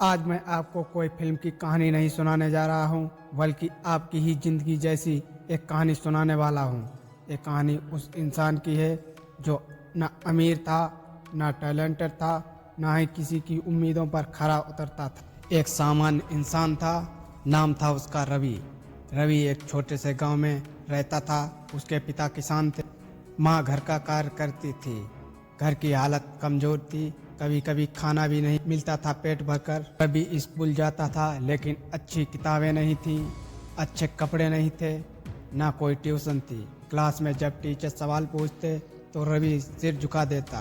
आज मैं आपको कोई फिल्म की कहानी नहीं सुनाने जा रहा हूँ, बल्कि आपकी ही जिंदगी जैसी एक कहानी सुनाने वाला हूँ। ये कहानी उस इंसान की है जो न अमीर था, न टैलेंटेड था, न ही किसी की उम्मीदों पर खरा उतरता था। एक सामान्य इंसान था, नाम था उसका रवि। रवि एक छोटे से गांव में रहता था। उसके पिता किसान थे, माँ घर का कार्य करती थी। घर की हालत कमजोर थी, कभी कभी खाना भी नहीं मिलता था पेट भरकर। कभी स्कूल जाता था लेकिन अच्छी किताबें नहीं थी, अच्छे कपड़े नहीं थे, ना कोई ट्यूशन थी। क्लास में जब टीचर सवाल पूछते तो रवि सिर झुका देता,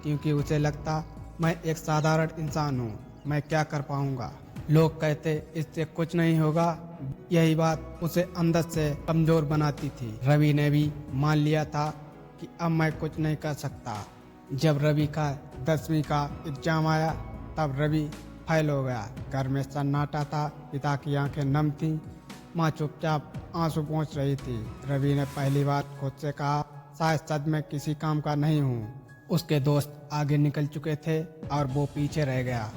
क्योंकि उसे लगता मैं एक साधारण इंसान हूँ, मैं क्या कर पाऊंगा। लोग कहते इससे कुछ नहीं होगा। यही बात उसे अंदर से कमजोर बनाती थी। रवि ने भी मान लिया था कि अब मैं कुछ नहीं कर सकता। जब रवि का 10वीं का एग्जाम आया तब रवि फेल हो गया। घर में सन्नाटा था, पिता की आंखें नम थीं, माँ चुपचाप आंसू पोंछ रही थी। रवि ने पहली बार खुद से कहा, शायद सच में किसी काम का नहीं हूँ। उसके दोस्त आगे निकल चुके थे और वो पीछे रह गया।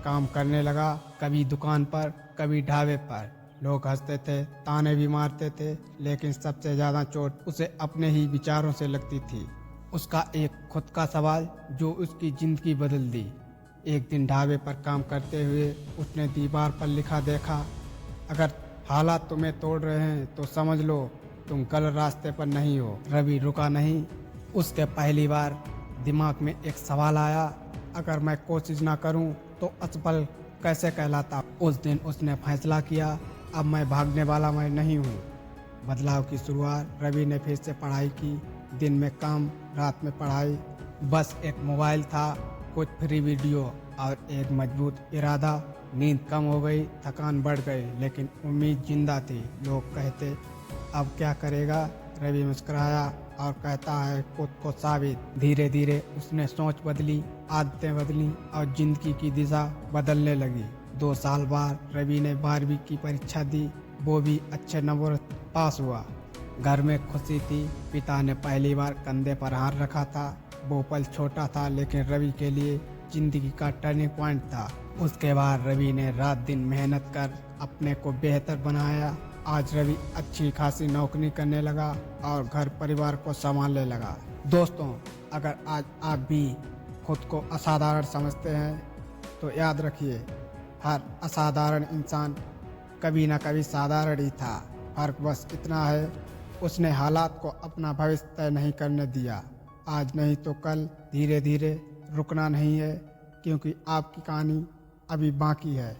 काम करने लगा, कभी दुकान पर, कभी ढाबे पर। लोग हंसते थे, ताने भी मारते थे, लेकिन सबसे ज्यादा चोट उसे अपने ही विचारों से लगती थी। उसका एक खुद का सवाल जो उसकी जिंदगी बदल दी। एक दिन ढाबे पर काम करते हुए उसने दीवार पर लिखा देखा, अगर हालात तुम्हें तोड़ रहे हैं तो समझ लो तुम गलत रास्ते पर नहीं हो। रवि रुका नहीं। उसके पहली बार दिमाग में एक सवाल आया, अगर मैं कोशिश ना करूं तो असफल कैसे कहलाता। उस दिन उसने फैसला किया, अब मैं भागने वाला मैं नहीं हूँ। बदलाव की शुरुआत। रवि ने फिर से पढ़ाई की, दिन में काम, रात में पढ़ाई। बस एक मोबाइल था, कुछ फ्री वीडियो और एक मजबूत इरादा। नींद कम हो गई, थकान बढ़ गई, लेकिन उम्मीद जिंदा थी। लोग कहते अब क्या करेगा। रवि मुस्कुराया और कहता है खुद को साबित। धीरे धीरे उसने सोच बदली, आदतें बदली और जिंदगी की दिशा बदलने लगी। 2 साल बाद रवि ने 12वीं की परीक्षा दी, वो भी अच्छे नंबर पास हुआ। घर में खुशी थी, पिता ने पहली बार कंधे पर हाथ रखा था। वो पल छोटा था लेकिन रवि के लिए जिंदगी का टर्निंग पॉइंट था। उसके बाद रवि ने रात दिन मेहनत कर अपने को बेहतर बनाया। आज रवि अच्छी खासी नौकरी करने लगा और घर परिवार को संभालने लगा। दोस्तों, अगर आज आप भी खुद को असाधारण समझते हैं तो याद रखिए, हर असाधारण इंसान कभी ना कभी साधारण ही था। फर्क बस इतना है, उसने हालात को अपना भविष्य तय नहीं करने दिया। आज नहीं तो कल, धीरे धीरे रुकना नहीं है, क्योंकि आपकी कहानी अभी बाकी है।